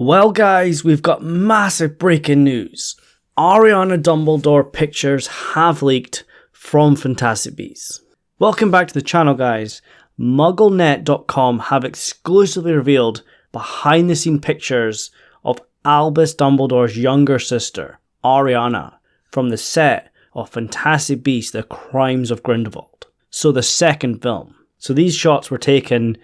Well guys, we've got massive breaking news. Ariana Dumbledore pictures have leaked from Fantastic Beasts. Welcome back to the channel guys. MuggleNet.com have exclusively revealed behind the scene pictures of Albus Dumbledore's younger sister, Ariana, from the set of Fantastic Beasts, The Crimes of Grindelwald. So the second film. So these shots were taken,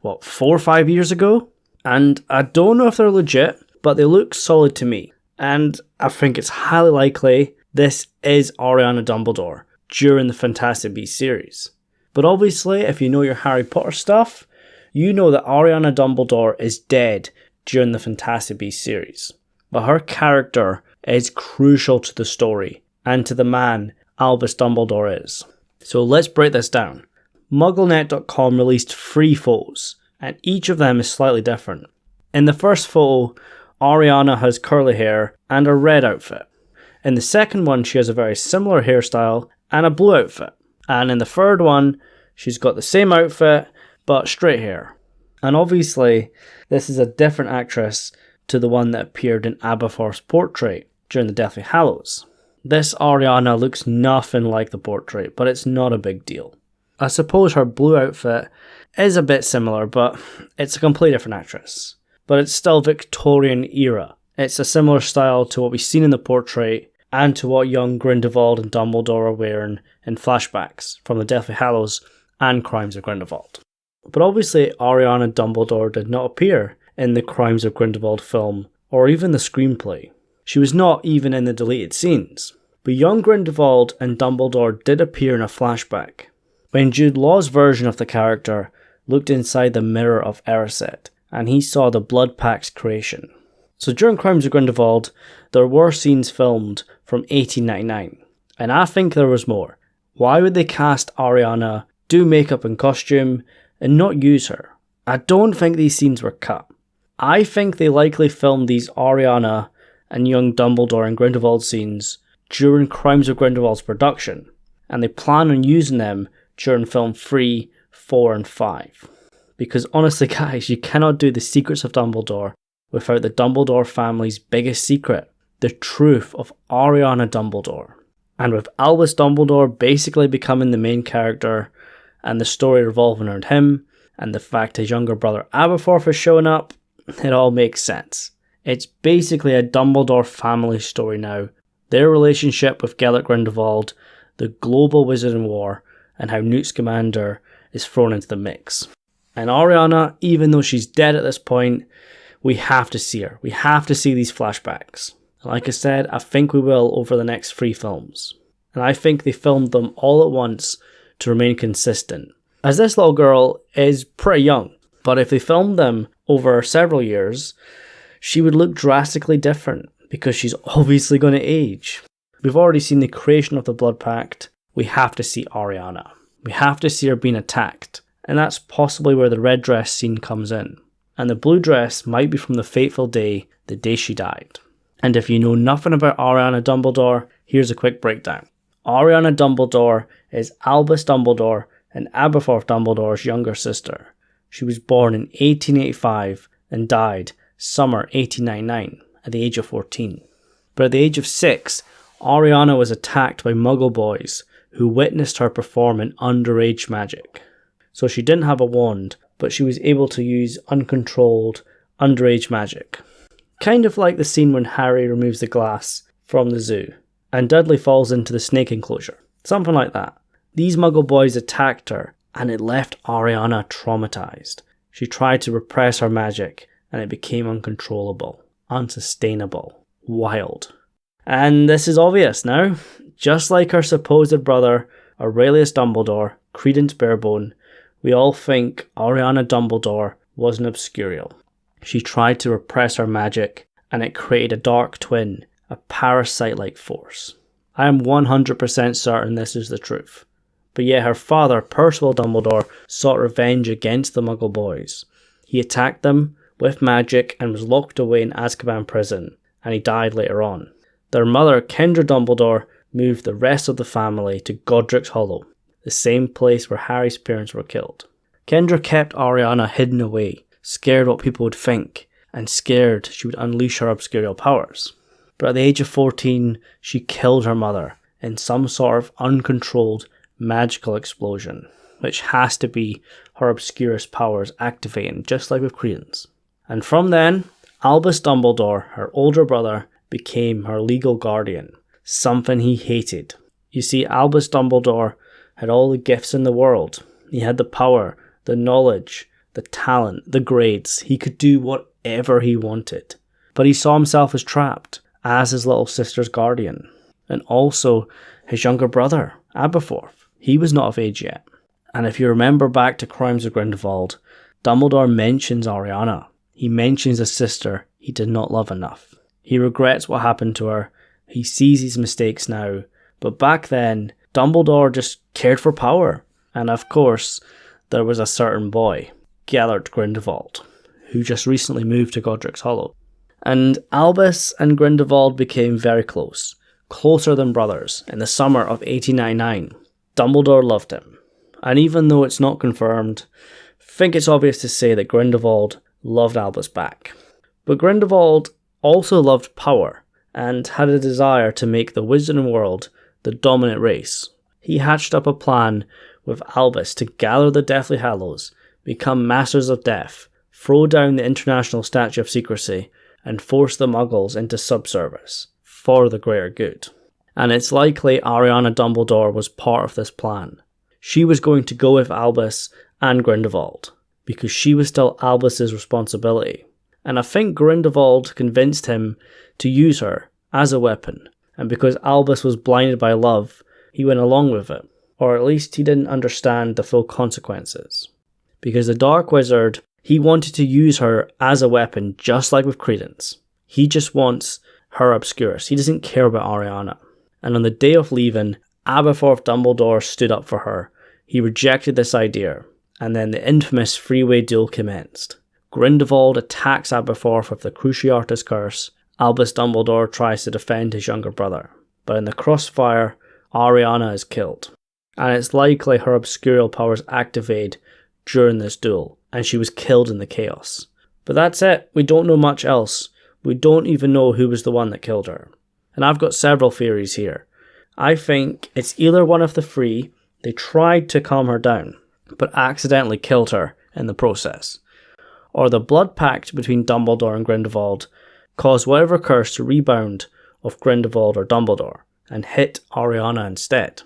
4 or 5 years ago? And I don't know if they're legit, but they look solid to me. And I think it's highly likely this is Ariana Dumbledore during the Fantastic Beasts series. But obviously, if you know your Harry Potter stuff, you know that Ariana Dumbledore is dead during the Fantastic Beasts series. But her character is crucial to the story and to the man Albus Dumbledore is. So let's break this down. MuggleNet.com released 3 photos, and each of them is slightly different. In the first photo, Ariana has curly hair and a red outfit. In the second one, she has a very similar hairstyle and a blue outfit. And in the third one, she's got the same outfit, but straight hair. And obviously, this is a different actress to the one that appeared in Aberforth's portrait during the Deathly Hallows. This Ariana looks nothing like the portrait, but it's not a big deal. I suppose her blue outfit is a bit similar, but it's a completely different actress. But it's still Victorian era. It's a similar style to what we've seen in the portrait and to what young Grindelwald and Dumbledore are wearing in flashbacks from the Deathly Hallows and Crimes of Grindelwald. But obviously Ariana Dumbledore did not appear in the Crimes of Grindelwald film or even the screenplay. She was not even in the deleted scenes. But young Grindelwald and Dumbledore did appear in a flashback, when Jude Law's version of the character looked inside the mirror of Erised, and he saw the Blood Pact's creation. So during Crimes of Grindelwald, there were scenes filmed from 1899, and I think there was more. Why would they cast Ariana, do makeup and costume, and not use her? I don't think these scenes were cut. I think they likely filmed these Ariana and young Dumbledore and Grindelwald scenes during Crimes of Grindelwald's production, and they plan on using them during film 3, 4 and 5. Because honestly guys, you cannot do the Secrets of Dumbledore without the Dumbledore family's biggest secret, the truth of Ariana Dumbledore. And with Albus Dumbledore basically becoming the main character and the story revolving around him, and the fact his younger brother Aberforth is showing up, it all makes sense. It's basically a Dumbledore family story now, their relationship with Gellert Grindelwald, the global wizarding war, and how Newt Scamander is thrown into the mix. And Ariana, even though she's dead at this point, we have to see her. We have to see these flashbacks. Like I said, I think we will over the next 3 films. And I think they filmed them all at once to remain consistent. As this little girl is pretty young, but if they filmed them over several years, she would look drastically different because she's obviously going to age. We've already seen the creation of the Blood Pact. We have to see Ariana. We have to see her being attacked. And that's possibly where the red dress scene comes in. And the blue dress might be from the fateful day, the day she died. And if you know nothing about Ariana Dumbledore, here's a quick breakdown. Ariana Dumbledore is Albus Dumbledore and Aberforth Dumbledore's younger sister. She was born in 1885 and died summer 1899 at the age of 14. But at the age of 6, Ariana was attacked by Muggle boys who witnessed her performing underage magic. So she didn't have a wand, but she was able to use uncontrolled underage magic. Kind of like the scene when Harry removes the glass from the zoo, and Dudley falls into the snake enclosure. Something like that. These Muggle boys attacked her, and it left Ariana traumatized. She tried to repress her magic, and it became uncontrollable, unsustainable, wild. And this is obvious now. Just like her supposed brother, Aurelius Dumbledore, Credence Barebone, we all think Ariana Dumbledore was an Obscurial. She tried to repress her magic, and it created a dark twin, a parasite-like force. I am 100% certain this is the truth. But yet her father, Percival Dumbledore, sought revenge against the Muggle boys. He attacked them with magic and was locked away in Azkaban prison, and he died later on. Their mother, Kendra Dumbledore, moved the rest of the family to Godric's Hollow, the same place where Harry's parents were killed. Kendra kept Ariana hidden away, scared what people would think, and scared she would unleash her Obscurial powers. But at the age of 14, she killed her mother in some sort of uncontrolled magical explosion, which has to be her Obscurus powers activating, just like with Credence. And from then, Albus Dumbledore, her older brother, became her legal guardian, something he hated. You see, Albus Dumbledore had all the gifts in the world. He had the power, the knowledge, the talent, the grades. He could do whatever he wanted. But he saw himself as trapped, as his little sister's guardian. And also his younger brother, Aberforth. He was not of age yet. And if you remember back to Crimes of Grindelwald, Dumbledore mentions Ariana. He mentions a sister he did not love enough. He regrets what happened to her. He sees his mistakes now. But back then, Dumbledore just cared for power. And of course, there was a certain boy, Gellert Grindelwald, who just recently moved to Godric's Hollow. And Albus and Grindelwald became very close, closer than brothers, in the summer of 1899. Dumbledore loved him. And even though it's not confirmed, I think it's obvious to say that Grindelwald loved Albus back. But Grindelwald also loved power and had a desire to make the Wizarding world the dominant race. He hatched up a plan with Albus to gather the Deathly Hallows, become Masters of Death, throw down the International Statue of Secrecy, and force the Muggles into subservice for the greater good. And it's likely Ariana Dumbledore was part of this plan. She was going to go with Albus and Grindelwald, because she was still Albus's responsibility. And I think Grindelwald convinced him to use her as a weapon, and because Albus was blinded by love, he went along with it. Or at least he didn't understand the full consequences. Because the Dark Wizard, he wanted to use her as a weapon, just like with Credence. He just wants her Obscurus. He doesn't care about Ariana. And on the day of leaving, Aberforth Dumbledore stood up for her. He rejected this idea, and then the infamous three-way duel commenced. Grindelwald attacks Aberforth with the Cruciatus Curse. Albus Dumbledore tries to defend his younger brother. But in the crossfire, Ariana is killed. And it's likely her Obscurial powers activate during this duel, and she was killed in the chaos. But that's it. We don't know much else. We don't even know who was the one that killed her. And I've got several theories here. I think it's either one of the three. They tried to calm her down, but accidentally killed her in the process. Or the blood pact between Dumbledore and Grindelwald caused whatever curse to rebound off Grindelwald or Dumbledore and hit Ariana instead.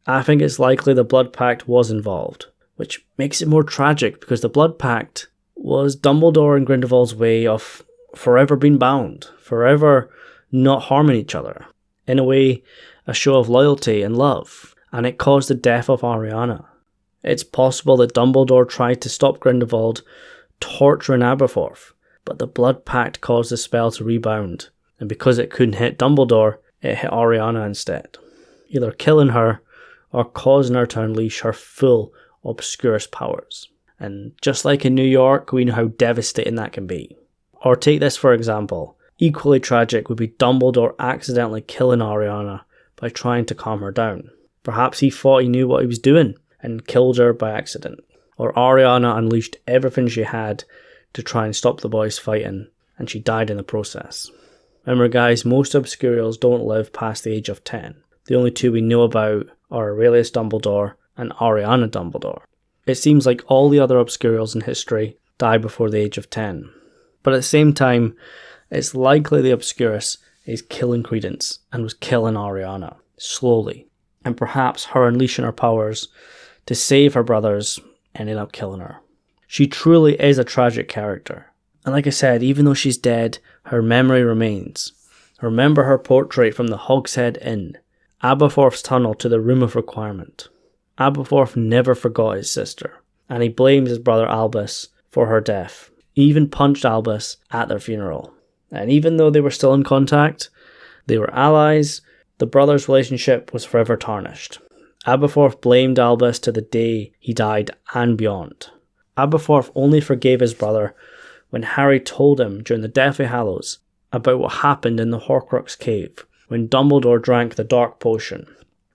I think it's likely the blood pact was involved, which makes it more tragic because the blood pact was Dumbledore and Grindelwald's way of forever being bound, forever not harming each other. In a way, a show of loyalty and love, and it caused the death of Ariana. It's possible that Dumbledore tried to stop Grindelwald torturing Aberforth, but the blood pact caused the spell to rebound, and because it couldn't hit Dumbledore, it hit Ariana instead, either killing her or causing her to unleash her full Obscurus powers. And just like in New York, we know how devastating that can be. Or take this for example. Equally tragic would be Dumbledore accidentally killing Ariana by trying to calm her down. Perhaps he thought he knew what he was doing and killed her by accident. Or Ariana unleashed everything she had to try and stop the boys fighting, and she died in the process. Remember guys, most Obscurials don't live past the age of 10. The only two we know about are Aurelius Dumbledore and Ariana Dumbledore. It seems like all the other Obscurials in history died before the age of 10. But at the same time, it's likely the Obscurus is killing Credence and was killing Ariana, slowly. And perhaps her unleashing her powers to save her brothers ended up killing her. She truly is a tragic character. And like I said, even though she's dead, her memory remains. Remember her portrait from the Hogshead Inn, Aberforth's tunnel to the Room of Requirement. Aberforth never forgot his sister, and he blames his brother Albus for her death. He even punched Albus at their funeral. And even though they were still in contact, they were allies, the brothers' relationship was forever tarnished. Aberforth blamed Albus to the day he died and beyond. Aberforth only forgave his brother when Harry told him during the Deathly Hallows about what happened in the Horcrux cave when Dumbledore drank the dark potion,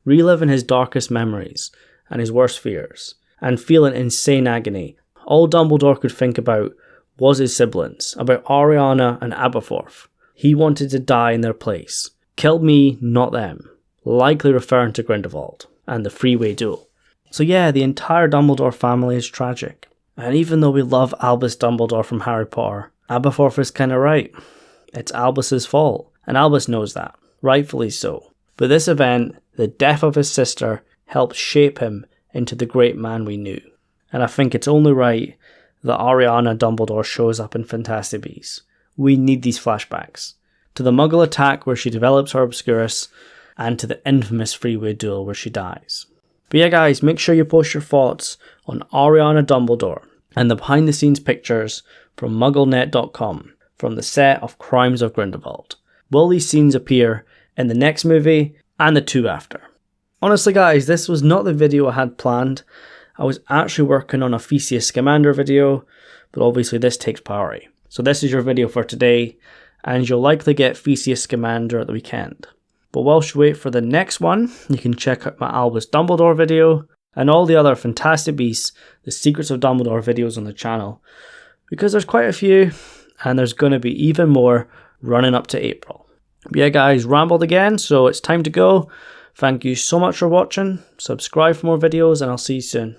reliving his darkest memories and his worst fears, and feeling insane agony. All Dumbledore could think about was his siblings, about Ariana and Aberforth. He wanted to die in their place. Kill me, not them. Likely referring to Grindelwald and the freeway duel. So yeah, the entire Dumbledore family is tragic. And even though we love Albus Dumbledore from Harry Potter, Aberforth is kinda right. It's Albus's fault, and Albus knows that, rightfully so. But this event, the death of his sister, helped shape him into the great man we knew. And I think it's only right that Ariana Dumbledore shows up in Fantastic Beasts. We need these flashbacks. To the Muggle attack where she develops her Obscurus, and to the infamous freeway duel where she dies. But yeah guys, make sure you post your thoughts on Ariana Dumbledore and the behind the scenes pictures from MuggleNet.com from the set of Crimes of Grindelwald. Will these scenes appear in the next movie and the two after? Honestly guys, this was not the video I had planned. I was actually working on a Aurelius Scamander video, but obviously this takes priority. So this is your video for today, and you'll likely get Aurelius Scamander at the weekend. But whilst you wait for the next one, you can check out my Albus Dumbledore video and all the other Fantastic Beasts, the Secrets of Dumbledore videos on the channel, because there's quite a few, and there's going to be even more running up to April. But yeah guys, rambled again, so it's time to go. Thank you so much for watching, subscribe for more videos, and I'll see you soon.